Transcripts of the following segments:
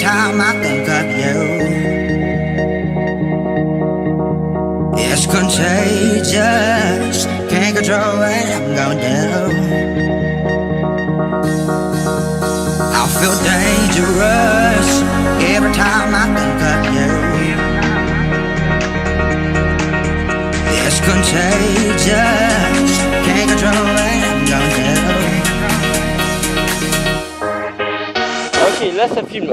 time I think of you. It's contagious, can't control what I'm gonna do. I feel dangerous every time I think of you. It's contagious, can't control what I'm gonna do. Ok, là ça filme.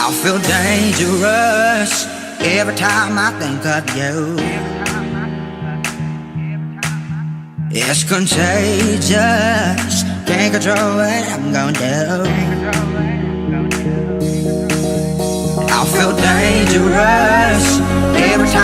I feel dangerous every time I think of you. It's contagious, can't control what I'm gonna do. I feel dangerous every time